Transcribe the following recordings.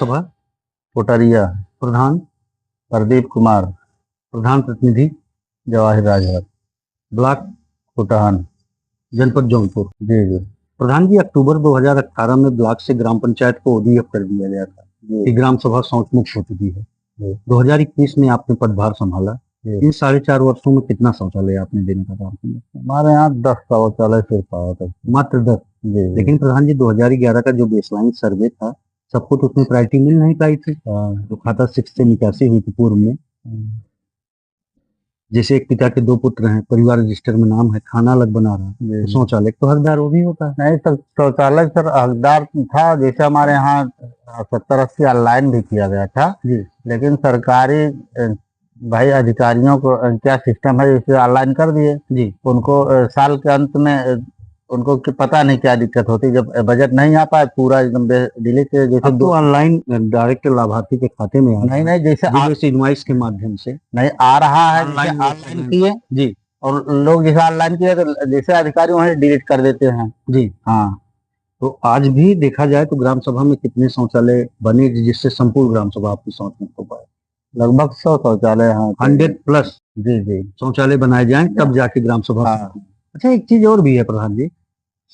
सभा कोटरिया, प्रधान प्रदीप कुमार, प्रधान प्रतिनिधि जवाहिर राजभर, ब्लॉक कुटहन। जनपद जौनपुर। जी जी प्रधान जी, अक्टूबर 2018 में ब्लॉक से ग्राम पंचायत को ओडीएफ कर दिया गया था कि जी ग्राम सभा शौच मुक्त हो चुकी है। जी 2021 में आपने पदभार संभाला। जी। इन 4.5 वर्षों में कितना शौचालय आपने देने का काम किया? हमारे यहाँ 10 शौचालय सिर्फ आया था। मात्र 10। जी जी। लेकिन प्रधान जी, 2011 का जो बेसलाइन सर्वे था, सबको तो उसमें प्रायोरिटी मिल नहीं पाई थी। तो खाता 6 से निकासी हुई थी पूर्व में। जैसे एक पिता के 2 पुत्र हैं, परिवार रजिस्टर में नाम है, खाना अलग बना रहा है, तो शौचालय तो हकदार वो भी होता है। नहीं सर, शौचालय सर हकदार था। जैसे हमारे यहाँ 70-80 ऑनलाइन भी किया गया था जी लेकिन सरकारी भाई अधिकारियों को क्या सिस्टम है, इसे ऑनलाइन कर दिए। जी। उनको साल के अंत में उनको पता नहीं क्या दिक्कत होती, जब बजट नहीं आ पाए पूरा एकदम डिलीट। जैसे अब तो ऑनलाइन डायरेक्ट लाभार्थी के खाते में आ नहीं जैसे इनवाइस के माध्यम से नहीं आ रहा है, जैसे ऑनलाइन ऑनलाइन किए जी और लोग जैसे ऑनलाइन किए तो जैसे अधिकारी वहीं डिलीट कर देते हैं। जी। हाँ, तो आज भी देखा जाए तो ग्राम सभा में कितने शौचालय बने जिससे संपूर्ण ग्राम सभा आपकी शौच मुक्त हो पाए? लगभग 100 शौचालय हैं। 100+ जी जी शौचालय बनाए जाएं तब जाके ग्राम सभा। हाँ। अच्छा, एक चीज और भी है प्रधान जी,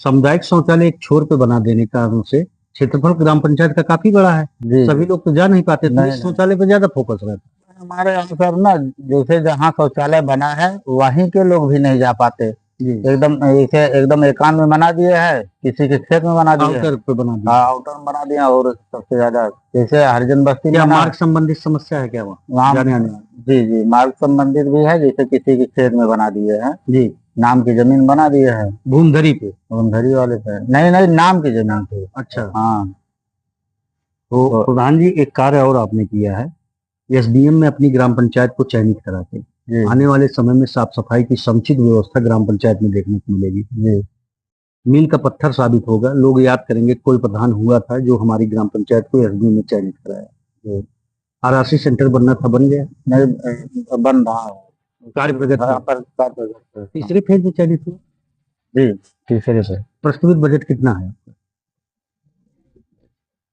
सामुदायिक शौचालय एक छोर पे बना देने का कारण से क्षेत्रफल ग्राम पंचायत का काफी बड़ा है। जी सभी लोग तो जा नहीं पाते, तो नहीं, इस शौचालय पे ज्यादा फोकस रहता है। हमारे यहाँ सर ना, जैसे जहाँ शौचालय बना है वहीं के लोग भी नहीं जा पाते। जी। एकदम इसे एकदम एकांत में बना दिए है, किसी के खेत में बना दिए है। आउटर पे बना दिया। हाँ, आउटर में बना दिया। और सबसे ज्यादा जैसे हरिजन बस्ती क्या में मार्ग संबंधित समस्या है क्या वहाँ जाने आने? जी जी, मार्ग संबंधित भी है। जैसे किसी के खेत में बना दिए हैं, जी, नाम की जमीन बना दिए है, भूमधरी पे। धरी वाले पे नहीं नाम की जमीन पे। अच्छा। हाँ। तो प्रधान जी, एक कार्य और आपने किया है, एसडीएम में अपनी ग्राम पंचायत को चयनित करा के जी आने वाले समय में साफ सफाई की समुचित व्यवस्था ग्राम पंचायत में देखने को मिलेगी। जी मील का पत्थर साबित होगा। लोग याद करेंगे कोई प्रधान हुआ था जो हमारी ग्राम पंचायत को एसडीएम में चयनित कराया। आरआरसी सेंटर बनना था, बन गया? नहीं, बन रहा है। कार्य प्रगति तीसरे फेज में चयनित हुआ। जी, तीसरे से। प्रस्तावित बजट कितना है?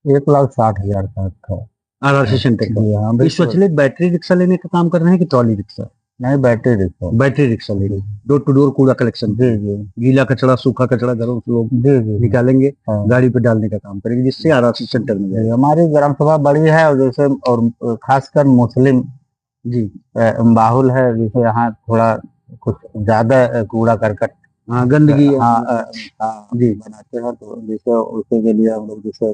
1,60,000 का था आरआरसी सेंटर का। हाँ, इस स्वचालित बैटरी रिक्शा लेने का काम कर रहे हैं कि ट्रॉली रिक्शा? नहीं, बैटरी रिक्शा। बैटरी रिक्शा लेंगे, डोर टू डोर कूड़ा कलेक्शन। जी जी गीला कचरा सूखा कचरा घरों से लोग जी जी निकालेंगे, हाँ। गाड़ी पे डालने का काम करेंगे, जिससे आरआरसी सेंटर में जाए। हमारी ग्राम सभा बड़ी है और जैसे और खासकर मुस्लिम जी बाहुल है, जैसे यहाँ थोड़ा कुछ ज्यादा कूड़ा करकट, हाँ, गंदगी। हाँ जी बनाते हैं। तो जैसे उसी के लिए हम लोग जैसे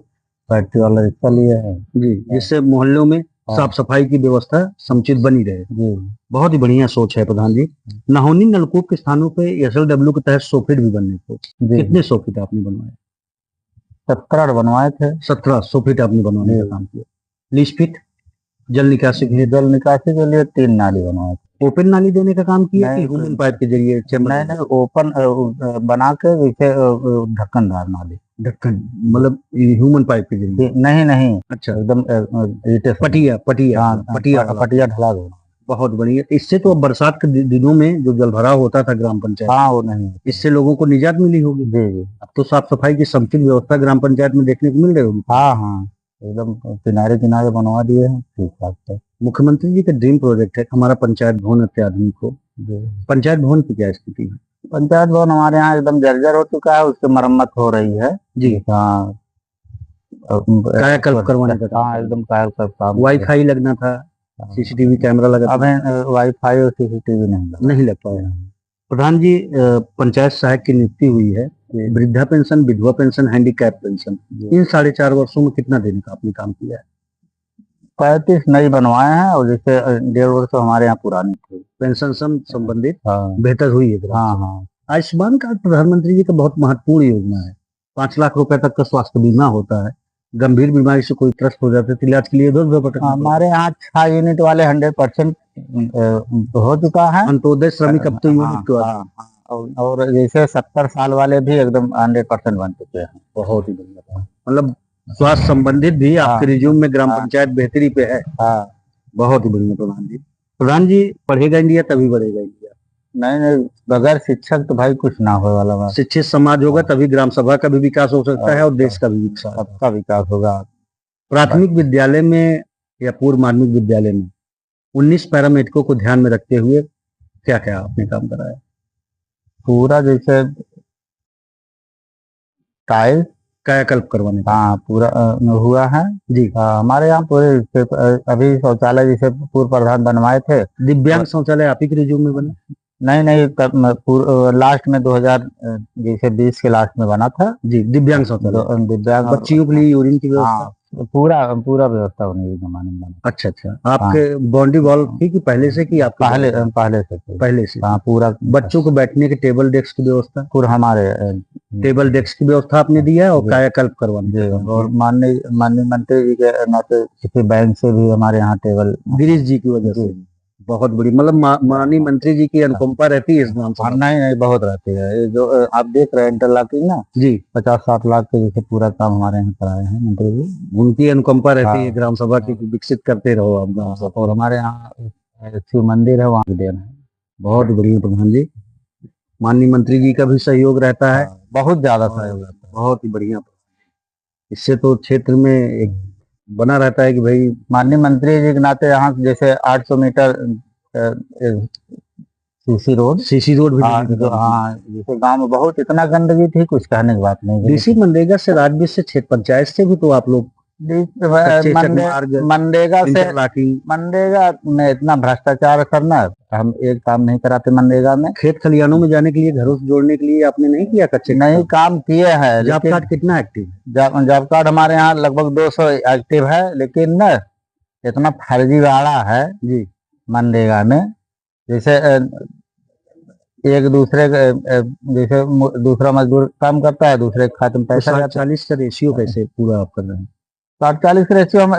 बैटरी वाला रिक्शा लिए हैं जी, जिससे मोहल्लों में साफ सफाई की व्यवस्था समुचित बनी रहे। जी। बहुत ही बढ़िया सोच है प्रधान जी। नहोनी नलकूप के स्थानों पे एसएलडब्ल्यू के तहत सोफिट भी बनने को, कितने सोफिट आपने बनवाए? 17 बनवाए थे। 17 सोफिट आपने बनवाने का काम किया। लीच फिट जल निकासी के लिए? जल निकासी के लिए 3 नाली बनवाए थे। ओपन नाली देने का काम किया कि ह्यूमन पाइप के जरिए? नहीं, ओपन बना के जैसे ढक्कनदार नाली। ढक्कन मतलब ह्यूमन पाइप के जरिए? नहीं। अच्छा, एकदम पटिया पटिया ढला दो। बहुत बढ़िया। इससे तो अब बरसात के दिनों में जो जल भराव होता था ग्राम पंचायत, हाँ, वो नहीं, इससे लोगों को निजात मिली होगी। जी जी। अब तो साफ सफाई की समुचित व्यवस्था ग्राम पंचायत में देखने को मिल रही होगी। हाँ हाँ, एकदम किनारे किनारे बनवा दिए हैं, ठीक ठाक है। मुख्यमंत्री जी का ड्रीम प्रोजेक्ट है हमारा पंचायत भवन अत्याधुनिक हो। पंचायत भवन की क्या स्थिति है? पंचायत भवन हमारे यहाँ एकदम जर्जर हो चुका है, उसकी मरम्मत हो रही है जी। हाँ, कायाकल्प करवाने का? हाँ, एकदम कायाकल्प। वाईफाई लगना था, सीसीटीवी कैमरा लगा था? अभी वाईफाई और सीसीटीवी नहीं लग पाया। प्रधान जी, पंचायत सहायक की नियुक्ति हुई है, वृद्धा पेंशन, विधवा पेंशन, हैंडीकैप पेंशन, इन 4.5 वर्षों में कितना देने का आपने काम किया है? 35 नई बनवाए हैं और जैसे 1.5 वर्ष हमारे यहाँ पुरानी थी। पेंशन संबंधित बेहतर हुई है? हाँ। आयुष्मान कार्ड प्रधानमंत्री जी का बहुत महत्वपूर्ण योजना है। 5 लाख रुपए तक का स्वास्थ्य बीमा होता है। गंभीर बीमारी से कोई त्रस्त हो जाते तो इलाज के लिए 2 रुपए। हमारे यहाँ 6 यूनिट वाले 100% हो चुका है। अंत्योदय श्रमिक अब तो यूनिट और जैसे 70 साल वाले भी एकदम 100% बन चुके हैं। बहुत ही बढ़िया। मतलब स्वास्थ्य संबंधित भी आपके रिज्यूम में ग्राम पंचायत बेहतरी पे है। बहुत ही बढ़िया प्रधान जी। प्रधान जी, पढ़ेगा इंडिया तभी बढ़ेगा इंडिया। नहीं, बगैर शिक्षक तो भाई कुछ ना हो वाला बात। शिक्षित समाज होगा तभी ग्राम सभा का भी विकास हो सकता है और देश का भी विकास, सबका विकास होगा। प्राथमिक विद्यालय में या पूर्व माध्यमिक विद्यालय में 19 पैरामेडिकों को ध्यान में रखते हुए क्या क्या आपने काम कराया? पूरा जैसे टाइल्स कायाकल्प करवाने का? हाँ पूरा हुआ है जी। हमारे यहाँ पूरे अभी शौचालय जैसे पूर्व प्रधान बनवाए थे। दिव्यांग शौचालय आप ही के रिज्यूम में बना? नहीं तब लास्ट में 2000 जैसे 20 के लास्ट में बना था जी। दिव्यांग शौचालय, दिव्यांग बच्चियों के लिए यूरिन की व्यवस्था? हाँ पूरा व्यवस्था होने की जमाने में बना। अच्छा अच्छा। आपके बाउंड्री वॉल थी कि पहले से कि आप पहले से? हाँ पूरा। बच्चों को बैठने के टेबल डेस्क की व्यवस्था? पूरा हमारे टेबल डेस्क की व्यवस्था आपने दिया है और कायाकल्प करवाने और माननीय मंत्री जी के नाते किसी बैंक से भी हमारे यहाँ टेबल गिरीश जी की वजह से बहुत बड़ी, मतलब माननीय मंत्री जी की अनुकंपा रहती है इस नाम से? नहीं बहुत रहती है। ये जो आप देख रहे हैं इंटरलॉकिंग ना जी 50-60 लाख के जैसे पूरा काम हमारे यहाँ कराए हैं मंत्री जी। उनकी अनुकंपा रहती है ग्राम सभा की, विकसित करते रहो आप ग्राम सभा। और हमारे यहाँ शिव मंदिर है, वहाँ भी देना है। बहुत बढ़िया प्रधान जी। माननीय मंत्री जी का भी सहयोग रहता है? बहुत ज्यादा सहयोग रहता है। बहुत ही बढ़िया। इससे तो क्षेत्र में एक बना रहता है कि भाई माननीय मंत्री जी के नाते यहाँ जैसे 800 मीटर सीसी रोड भी जैसे गांव में बहुत इतना गंदगी थी, कुछ कहने की बात नहीं। डीसी मनरेगा से, राज्य से, क्षेत्र पंचायत से भी तो आप लोग मनरेगा में इतना भ्रष्टाचार करना, हम एक काम नहीं कराते मनरेगा में। खेत खलियानों में जाने के लिए, घरों से जोड़ने के लिए आपने नहीं किया? कच्चे नहीं काम किए हैं। जॉब कार्ड कितना एक्टिव है? जॉब कार्ड हमारे यहाँ लगभग 200 एक्टिव है, लेकिन न इतना फर्जीवाड़ा है जी मनरेगा में। जैसे एक दूसरे जैसे दूसरा मजदूर काम करता है, दूसरे खाते में पैसा। 40 का रेशियो कैसे पूरा आप कर रहे हैं? 40 का रेशियो हम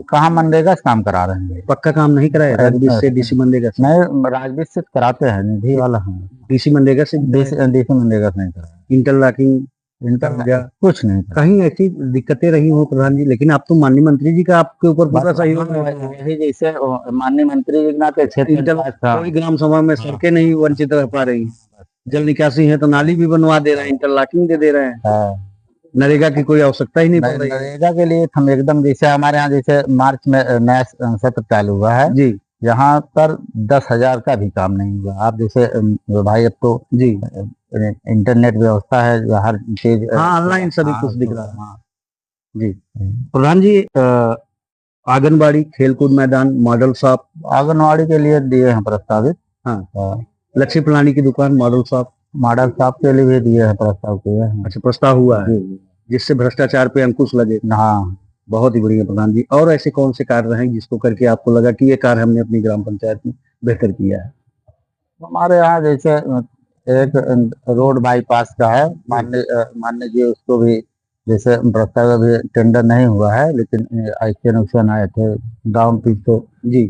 कहाँ मनरेगा से काम करा रहे हैं। पक्का काम नहीं कराया राजवीर से? डीसी मनरेगा से नहीं, राजवीर से कराते हैं, निधि वाला है। डीसी मनरेगा से? डीसी मनरेगा से नहीं कराया। इंटरलॉकिंग कुछ नहीं, कहीं ऐसी दिक्कतें रही हो प्रधान जी? लेकिन आप तो माननीय मंत्री जी का आपके ऊपर पूरा सहयोग है। जैसे माननीय मंत्री जी नाते क्षेत्र कोई ग्राम सभा में सड़कें नहीं वंचित रह पा रही, जल निकासी है तो नाली भी बनवा दे रहे हैं, इंटरलॉकिंग दे रहे हैं। नरेगा की कोई आवश्यकता ही नहीं पड़ रही। नरेगा के लिए हम एकदम, जैसे हमारे यहाँ जैसे मार्च में नया सत्र चालू हुआ है जी, यहाँ पर 10,000 का भी काम नहीं हुआ। आप जैसे भाई अब तो जी इंटरनेट व्यवस्था है, हर चीज ऑनलाइन सभी कुछ दिख रहा है जी। प्रधान जी, आंगनबाड़ी, खेलकूद मैदान, मॉडल शॉप आंगनबाड़ी के लिए दिए हैं प्रस्तावित। हाँ। लक्ष्मी प्रणाली की दुकान, मॉडल शॉप के लिए भी दिए हैं, प्रस्ताव किए हैं। अच्छा, प्रस्ताव हुआ है जिससे भ्रष्टाचार पे अंकुश लगे। हाँ, बहुत ही बढ़िया प्रधान जी। और ऐसे कौन से कार्य हैं जिसको करके आपको लगा कि ये कार्य हमने अपनी ग्राम पंचायत में बेहतर किया है? हमारे यहाँ जैसे एक रोड बाईपास का है, मान्य जी उसको भी जैसे प्रस्ताव अभी टेंडर नहीं हुआ है, लेकिन एक्शन आए थे गांव पीछे जी,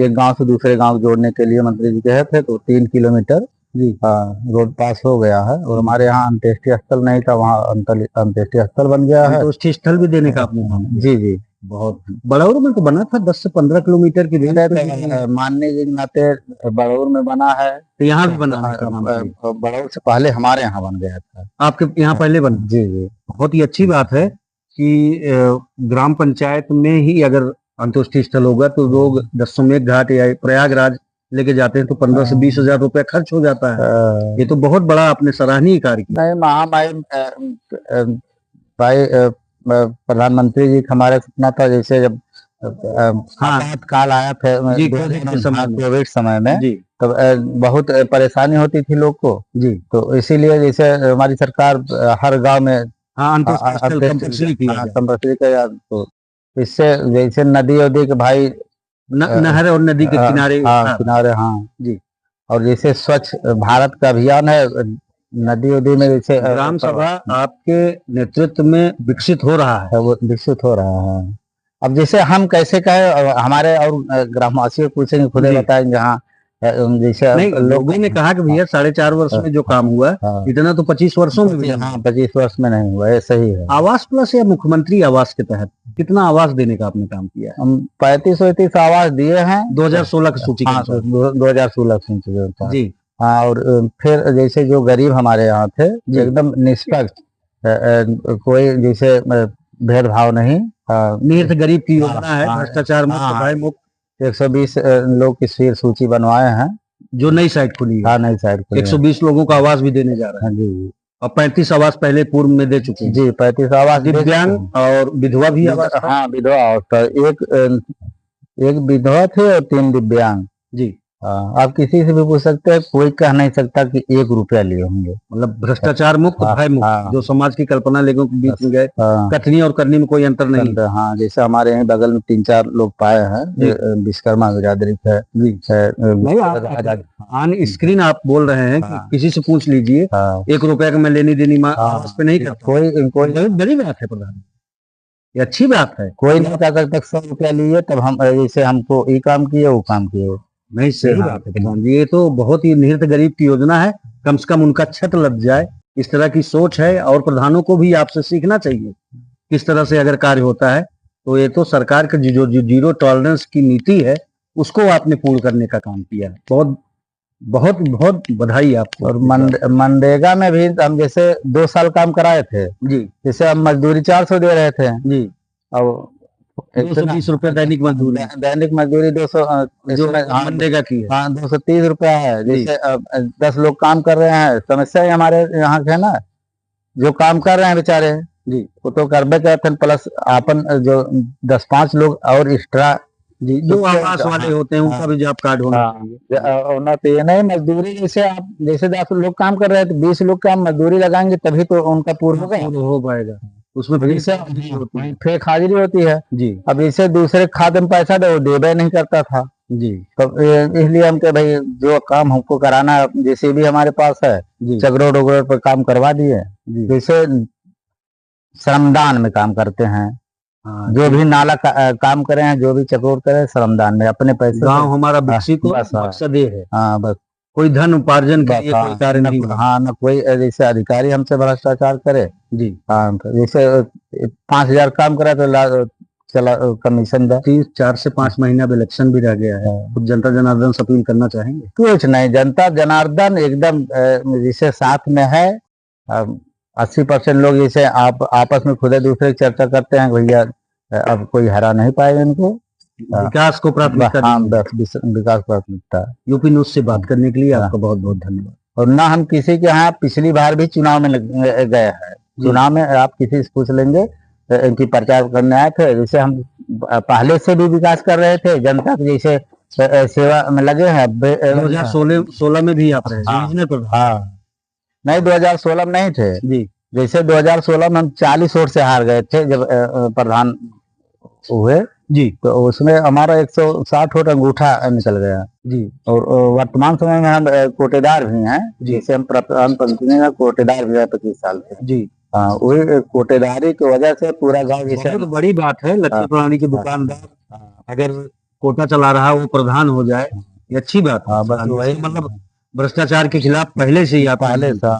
एक गांव से दूसरे गांव जोड़ने के लिए मंत्री जी कहे थे, तो 3 किलोमीटर जी रोड पास हो गया है। और हमारे यहाँ अंत्येष्टि स्थल नहीं था, वहाँ अंत्येष्टि स्थल बन गया है। अंत्येष्टि स्थल भी देने का आपने काम? जी जी, बहुत। बड़ौर में तो बना था 10 से 15 किलोमीटर की रेंज पे, माननीय जी नाते बड़ौर में बना है, तो यहाँ भी बना है। बड़ौर से पहले हमारे यहाँ बन गया था। आपके यहाँ पहले बना? जी जी। बहुत ही अच्छी बात है कि ग्राम पंचायत में ही अगर अंत्येष्टि स्थल होगा तो लोग दशमेध घाट या प्रयागराज लेके जाते हैं तो 15 से 20 हजार रुपया खर्च हो जाता है। ये तो बहुत बड़ा आपने सराहनीय कार्य किया। नहीं, महामाई भाई प्रधानमंत्री जी हमारे सपना था, जैसे जब काल आया था कोविड समय में जी, तब बहुत परेशानी होती थी लोग को जी, तो इसीलिए जैसे हमारी सरकार हर गांव में कंपल्सरी किया, तो इससे जैसे नदी वदी के भाई नहर और नदी के किनारे हाँ जी, और जैसे स्वच्छ भारत का अभियान है, नदी वदी में जैसे ग्राम सभा आपके नेतृत्व में विकसित हो रहा है, वो विकसित हो रहा है। अब जैसे हम कैसे कहें, हमारे और ग्रामवासियों पूछेंगे, खुद बताएंगे। जहाँ जैसे नहीं, लोगों ने कहा कि भैया 4.5 वर्ष में जो काम हुआ इतना तो 25 वर्षों में भी, हाँ 25 वर्ष में नहीं हुआ, ऐसा ही है। आवास प्लस या मुख्यमंत्री आवास के तहत कितना आवास देने का आपने काम किया है? हम 35-38 आवास दिए हैं 2016 की सूची। हाँ, 2016 की सूची जी। हाँ, और फिर जैसे जो गरीब हमारे यहाँ थे एकदम निष्पक्ष, कोई जैसे भेदभाव नहीं, हाँ, निहित गरीब की योजना है, हाँ, भ्रष्टाचार मुक्त, हाँ, भय मुक्त, 120 लोग की सूची बनवाए हैं। जो नई साइट खुली है। हाँ, नई साइड खुली है। 120 लोगों को आवास भी देने जा रहे हैं। हाँ जी और 35 आवास पहले पूर्व में दे चुके हैं। जी, 35 आवास दे चुके दिव्यांग हैं। और विधवा भी आवास था। हाँ, विधवा आवास था। एक विधवा थे और 3 दिव्यांग। जी, आप किसी से भी पूछ सकते हैं, कोई कह नहीं सकता कि 1 रुपया लिए होंगे। मतलब भ्रष्टाचार मुक्त, हाँ, भय मुक्त, हाँ, जो समाज की कल्पना लोगों के बीच में गए, हाँ, कथनी और करनी में कोई अंतर नहीं। हाँ, जैसे हमारे यहाँ बगल में 3-4 लोग पाए हैं, जी। विश्वकर्मा बिरादरी है। जी, नहीं आप ऑन स्क्रीन आप बोल रहे हैं कि हाँ, किसी से पूछ लीजिए, हाँ, 1 रुपया का मैं लेनी देनी हाँ, आवास पे नहीं करता। कोई बड़ी बात है प्रधान, ये अच्छी बात है। कोई नहीं कह सकता 100 रुपया लिए तब हम जैसे हमको ये काम किए वो काम किए। नहीं, सही बात है प्रधान जी, ये तो बहुत ही निहित गरीब की योजना है। कम से कम उनका छत लग जाए, इस तरह की सोच है। और प्रधानों को भी आपसे सीखना चाहिए किस तरह से अगर कार्य होता है। तो ये तो सरकार की जो जीरो टॉलरेंस की नीति है, उसको आपने पूर्ण करने का काम किया है। बहुत बहुत बहुत बधाई आपको। और मनरेगा में भी हम जैसे 2 साल काम कराए थे जी, जैसे हम मजदूरी 400 दे रहे थे। जी, और 220 रुपए दैनिक मजदूरी, दैनिक मजदूरी 200 जो मनरेगा की है। हाँ, 230 रुपया है। जैसे 10 लोग काम कर रहे हैं, समस्या ही हमारे यहाँ है ना, जो काम कर रहे हैं बेचारे जी, वो तो करबे करते हैं, प्लस अपन जो 10-5 लोग और एक्स्ट्रा जी, जो आवास वाले होते हैं उनका भी जॉब कार्ड होना चाहिए। होना चाहिए। नहीं, मजदूरी जैसे आप जैसे 10 लोग काम कर रहे हैं तो 20 लोग का मजदूरी लगाएंगे तभी तो उनका पूर्ण होगा, हो पाएगा। उसमें फेक हाजिरी होती है। जी, अब जैसे दूसरे खाते में पैसा दे वो देबे नहीं करता था। जी, तो इसलिए हम कहे भाई जो काम हमको कराना है, जैसे भी हमारे पास है जी, चगरोड उगरोड पर काम करवा दिए। जी, जैसे श्रमदान में काम करते हैं, हाँ, जो भी नाला काम करे हैं, जो भी चकोर करे श्रमदान में अपने पैसे गांव हमारा विकसित हो, बस, हाँ, मकसद ये है। हाँ, बस कोई धन उपार्जन के बस, लिए कोई कार्य नहीं हुआ। हाँ, न कोई जैसे अधिकारी हमसे भ्रष्टाचार करे। जी, हाँ, तो जैसे 5,000 काम करा तो चला कमीशन दे। 4 से 5 महीना अब इलेक्शन भी रह गया है, कुछ जनता जनार्दन से अपील करना चाहेंगे? कुछ नहीं, जनता जनार्दन एकदम जैसे साथ में है। 80% लोग जैसे आप आपस में खुद दूसरे चर्चा करते हैं, भैया अब कोई हरा नहीं पाएगा इनको। विकास को प्राथमिकता हाँ, दी। विकास प्राथमिकता। यूपी न्यूज से बात करने के लिए आपका बहुत बहुत धन्यवाद। और ना हम किसी के यहाँ पिछली बार भी चुनाव में गए हैं। चुनाव में आप किसी से पूछ लेंगे, इनकी प्रचार करने आए थे। जैसे हम पहले से भी विकास कर रहे थे, जनता के जैसे सेवा में लगे हैं। 2016 में भी आप रहे हाँ, नहीं 2016 में नहीं थे जी। जैसे 2016 में हम 40 वोट से हार गए थे जब प्रधान हुए जी, तो उसमें हमारा 160 वोट अंगूठा निकल गया जी। और वर्तमान समय में हम कोटेदार भी हैं। जैसे हम प्रधान पंचायत में कोटेदार भी है 25 साल से जी। हाँ, वही कोटेदारी की वजह से पूरा गांव जैसे बहुत बड़ी बात है। लक्ष्मी प्रणाली के दुकानदार अगर कोटा चला रहा है वो प्रधान हो जाए, ये अच्छी बात है। बस वही मतलब भ्रष्टाचार के खिलाफ पहले से ही आप पहले से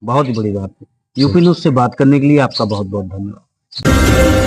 बहुत ही बड़ी बात है। यूपी न्यूज से बात करने के लिए आपका बहुत बहुत धन्यवाद।